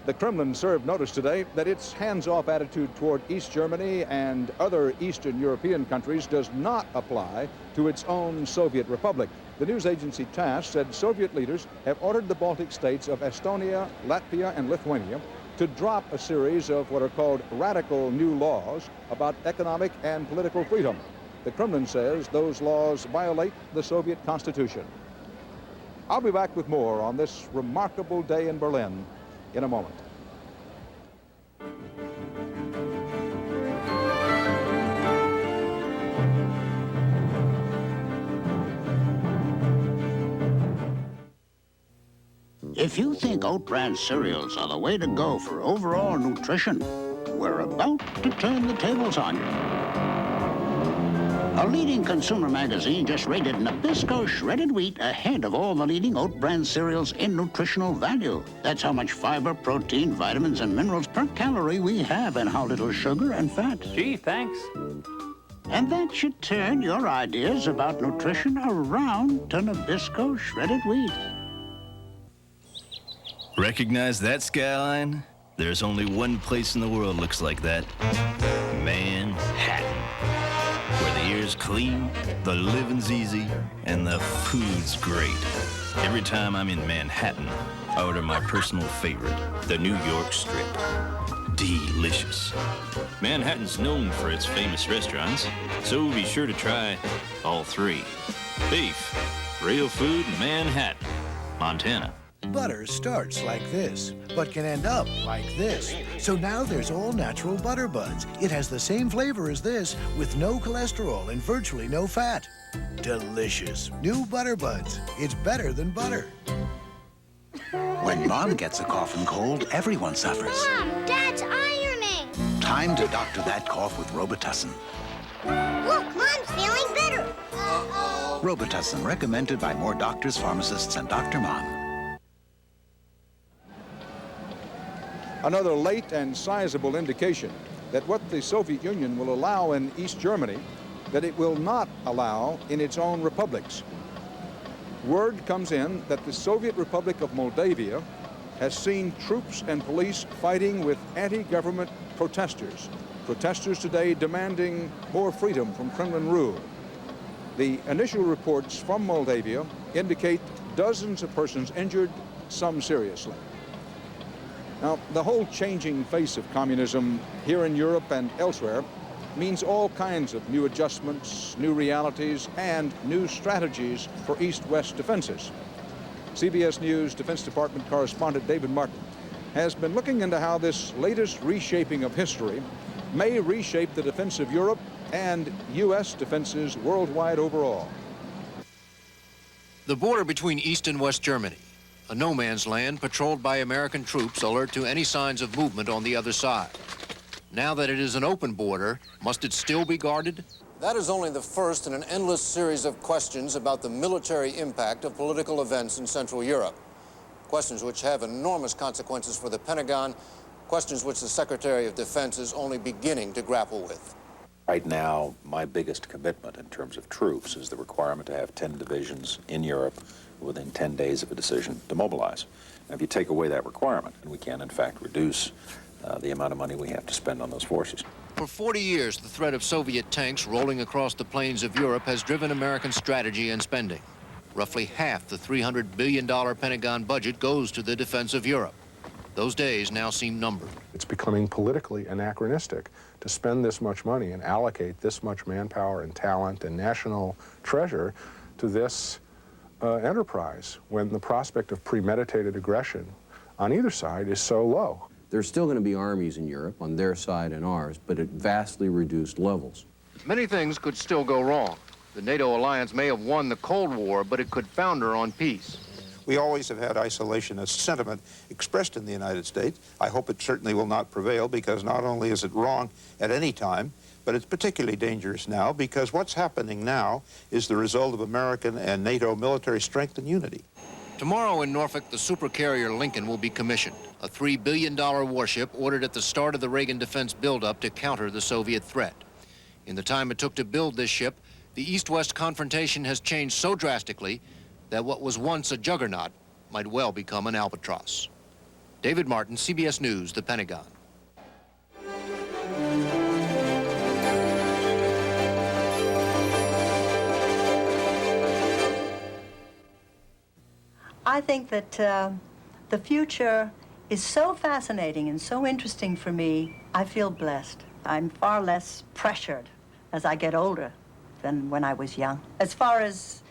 Speaker 20: The Kremlin served notice today that its hands-off attitude toward East Germany and other Eastern European countries does not apply to its own Soviet republic. The news agency TASS said Soviet leaders have ordered the Baltic states of Estonia, Latvia, and Lithuania to drop a series of what are called radical new laws about economic and political freedom. The Kremlin says those laws violate the Soviet Constitution. I'll be back with more on this remarkable day in Berlin in a moment.
Speaker 6: If you think oat bran cereals are the way to go for overall nutrition, we're about to turn the tables on you. A leading consumer magazine just rated Nabisco shredded wheat ahead of all the leading oat bran cereals in nutritional value. That's how much fiber, protein, vitamins, and minerals per calorie we have, and how little sugar and fat.
Speaker 7: Gee, thanks.
Speaker 6: And that should turn your ideas about nutrition around to Nabisco shredded wheat.
Speaker 8: Recognize that skyline? There's only one place in the world looks like that. Manhattan. Where the air's clean, the living's easy, and the food's great. Every time I'm in Manhattan, I order my personal favorite, the New York Strip. Delicious. Manhattan's known for its famous restaurants, so be sure to try all three. Beef, real food, Manhattan, Montana.
Speaker 30: Butter starts like this, but can end up like this. So now there's all-natural Butter Buds. It has the same flavor as this, with no cholesterol and virtually no fat. Delicious. New Butter Buds. It's better than butter. When Mom gets a cough and cold, everyone suffers.
Speaker 9: Mom, Dad's ironing.
Speaker 30: Time to doctor that cough with Robitussin.
Speaker 9: Look, Mom's feeling better.
Speaker 30: Robitussin, recommended by more doctors, pharmacists, and Dr. Mom.
Speaker 20: Another late and sizable indication that what the Soviet Union will allow in East Germany, that it will not allow in its own republics. Word comes in that the Soviet Republic of Moldavia has seen troops and police fighting with anti-government protesters. Protesters today demanding more freedom from Kremlin rule. The initial reports from Moldavia indicate dozens of persons injured, some seriously. Now, the whole changing face of communism here in Europe and elsewhere means all kinds of new adjustments, new realities, and new strategies for East-West defenses. CBS News Defense Department correspondent David Martin has been looking into how this latest reshaping of history may reshape the defense of Europe and U.S. defenses worldwide overall.
Speaker 11: The border between East and West Germany, a no man's land patrolled by American troops alert to any signs of movement on the other side. Now that it is an open border, must it still be guarded?
Speaker 13: That is only the first in an endless series of questions about the military impact of political events in Central Europe. Questions which have enormous consequences for the Pentagon, questions which the Secretary of Defense is only beginning to grapple with.
Speaker 17: Right now, my biggest commitment in terms of troops is the requirement to have 10 divisions in Europe within 10 days of a decision to mobilize. Now, if you take away that requirement, and we can, in fact, reduce the amount of money we have to spend on those forces.
Speaker 11: For 40 years, the threat of Soviet tanks rolling across the plains of Europe has driven American strategy and spending. Roughly half the $300 billion Pentagon budget goes to the defense of Europe. Those days now seem numbered.
Speaker 1: It's becoming politically anachronistic to spend this much money and allocate this much manpower and talent and national treasure to this enterprise when the prospect of premeditated aggression on either side is so low.
Speaker 3: There's still going to be armies in Europe on their side and ours, but at vastly reduced levels.
Speaker 11: Many things could still go wrong. The NATO alliance may have won the Cold War, but it could founder on peace.
Speaker 4: We always have had isolationist sentiment expressed in the United States. I hope it certainly will not prevail, because not only is it wrong at any time, but it's particularly dangerous now, because what's happening now is the result of American and NATO military strength and unity.
Speaker 11: Tomorrow in Norfolk, the supercarrier Lincoln will be commissioned, a $3 billion warship ordered at the start of the Reagan defense buildup to counter the Soviet threat. In the time it took to build this ship, the East-West confrontation has changed so drastically that what was once a juggernaut might well become an albatross. David Martin, CBS News, The Pentagon.
Speaker 7: I think that the future is so fascinating and so interesting for me. I feel blessed. I'm far less pressured as I get older than when I was young. As far as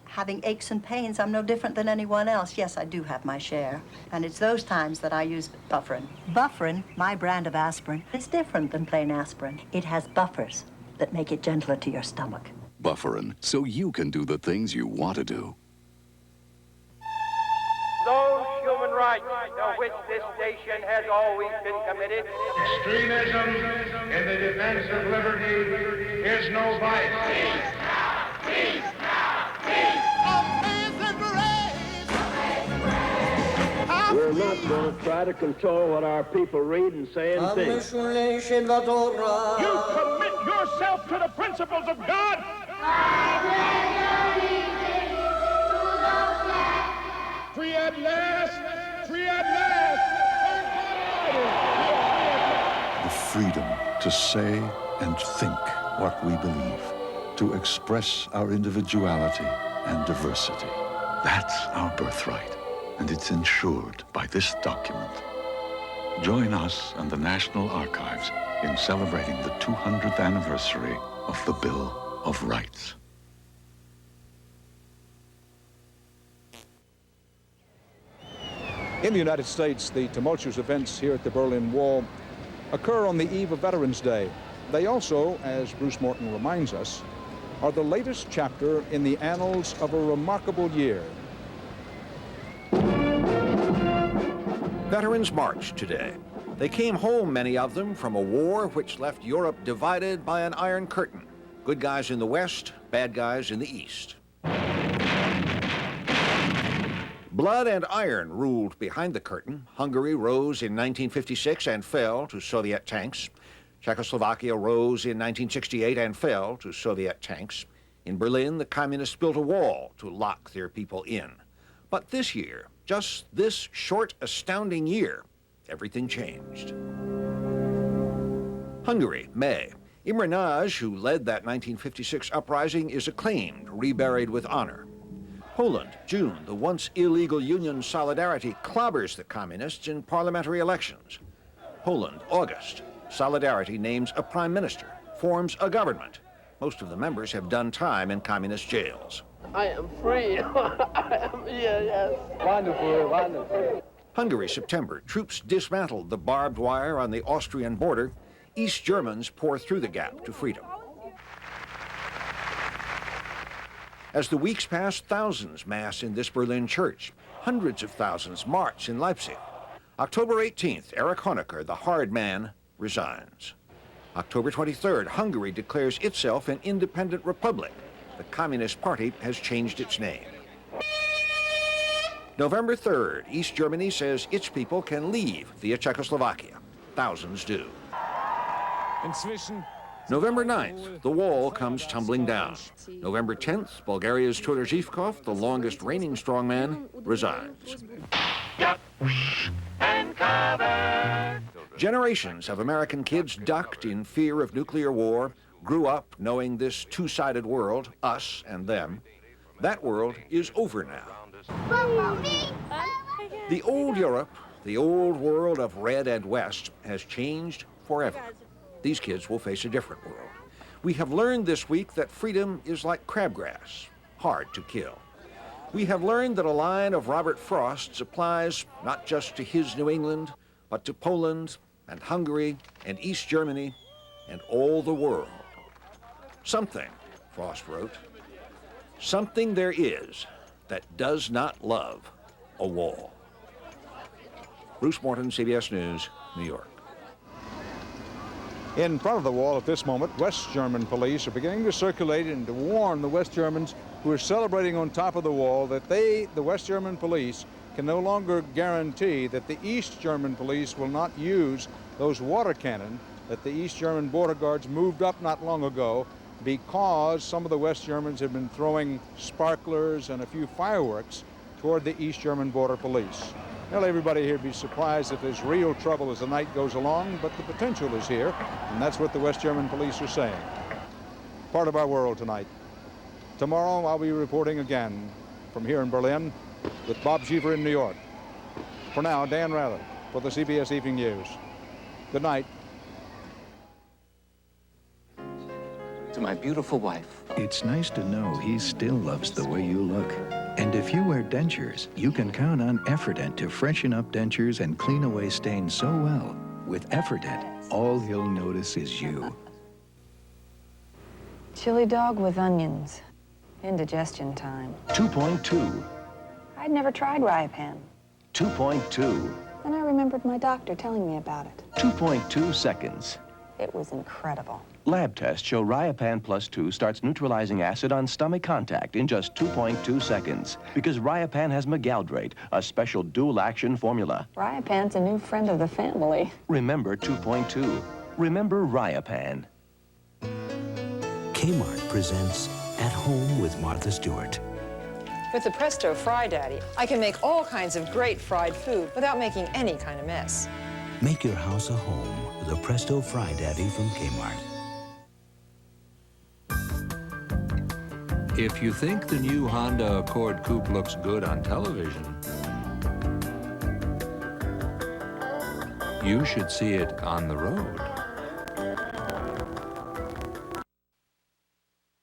Speaker 7: having aches and pains, I'm no different than anyone else. Yes, I do have my share. And it's those times that I use Bufferin. Bufferin, my brand of aspirin, is different than plain aspirin. It has buffers that make it gentler to your stomach.
Speaker 10: Bufferin, so you can do the things you want to do.
Speaker 12: Those human rights to which this nation has always been committed.
Speaker 18: Extremism in the defense of liberty is no vice. Peace now, peace now, peace.
Speaker 19: We're not going to try to control what our people read and say and think.
Speaker 18: You commit yourself to the principles of God. Free at last! Free at last!
Speaker 22: The freedom to say and think what we believe, to express our individuality and diversity. That's our birthright, and it's ensured by this document. Join us and the National Archives in celebrating the 200th anniversary of the Bill of Rights.
Speaker 20: In the United States, the tumultuous events here at the Berlin Wall occur on the eve of Veterans Day. They also, as Bruce Morton reminds us, are the latest chapter in the annals of a remarkable year.
Speaker 24: Veterans marched today. They came home, many of them, from a war which left Europe divided by an Iron Curtain. Good guys in the West, bad guys in the East. Blood and iron ruled behind the curtain. Hungary rose in 1956 and fell to Soviet tanks. Czechoslovakia rose in 1968 and fell to Soviet tanks. In Berlin, the communists built a wall to lock their people in. But this year, just this short, astounding year, everything changed. Hungary, May. Imre Nagy, who led that 1956 uprising, is acclaimed, reburied with honor. Poland, June, the once illegal Union Solidarity clobbers the communists in parliamentary elections. Poland, August, Solidarity names a prime minister, forms a government. Most of the members have done time in communist jails.
Speaker 19: I am free. I am here, yes. Wonderful, wonderful.
Speaker 24: Hungary, September, troops dismantled the barbed wire on the Austrian border. East Germans pour through the gap to freedom. As the weeks pass, thousands mass in this Berlin church. Hundreds of thousands march in Leipzig. October 18th, Erich Honecker, the hard man, resigns. October 23rd, Hungary declares itself an independent republic. The Communist Party has changed its name. November 3rd, East Germany says its people can leave via Czechoslovakia. Thousands do. November 9th, the wall comes tumbling down. November 10th, Bulgaria's Tudor Zhivkov, the longest reigning strongman, resigns. Generations of American kids ducked in fear of nuclear war, grew up knowing this two-sided world, us and them. That world is over now. The old Europe, The old world of red and west has changed forever. These kids will face a different world. We have learned this week that freedom is like crabgrass, hard to kill. We have learned that a line of Robert Frost's applies not just to his New England, but to Poland and Hungary and East Germany and all the world. Something, Frost wrote, something there is that does not love a wall. Bruce Morton, CBS News, New York.
Speaker 20: In front of the wall at this moment, West German police are beginning to circulate and to warn the West Germans who are celebrating on top of the wall that they, the West German police, can no longer guarantee that the East German police will not use those water cannon that the East German border guards moved up not long ago because some of the West Germans have been throwing sparklers and a few fireworks toward the East German border police. Well, everybody here be surprised if there's real trouble as the night goes along, but the potential is here, and that's what the West German police are saying. Part of our world tonight. Tomorrow I'll be reporting again from here in Berlin with Bob Schiefer in New York. For now, Dan Rather for the CBS Evening News. Good night.
Speaker 2: To my beautiful wife.
Speaker 5: It's nice to know he still loves the way you look. And if you wear dentures, you can count on Effordent to freshen up dentures and clean away stains so well. With Effordent, all he'll notice is you.
Speaker 14: Chili dog with onions. Indigestion time.
Speaker 5: 2.2.
Speaker 14: I'd never tried Ryapan.
Speaker 5: 2.2.
Speaker 14: Then I remembered my doctor telling me about it.
Speaker 5: 2.2 seconds.
Speaker 14: It was incredible.
Speaker 15: Lab tests show Ryapan Plus 2 starts neutralizing acid on stomach contact in just 2.2 seconds because Ryapan has megaldrate, a special dual-action formula.
Speaker 14: Ryapan's a new friend of the family.
Speaker 15: Remember 2.2. Remember Ryapan.
Speaker 16: Kmart presents At Home with Martha Stewart.
Speaker 21: With the Presto Fry Daddy, I can make all kinds of great fried food without making any kind of mess.
Speaker 16: Make your house a home with a Presto Fry Daddy from Kmart.
Speaker 23: If you think the new Honda Accord Coupe looks good on television, you should see it on the road.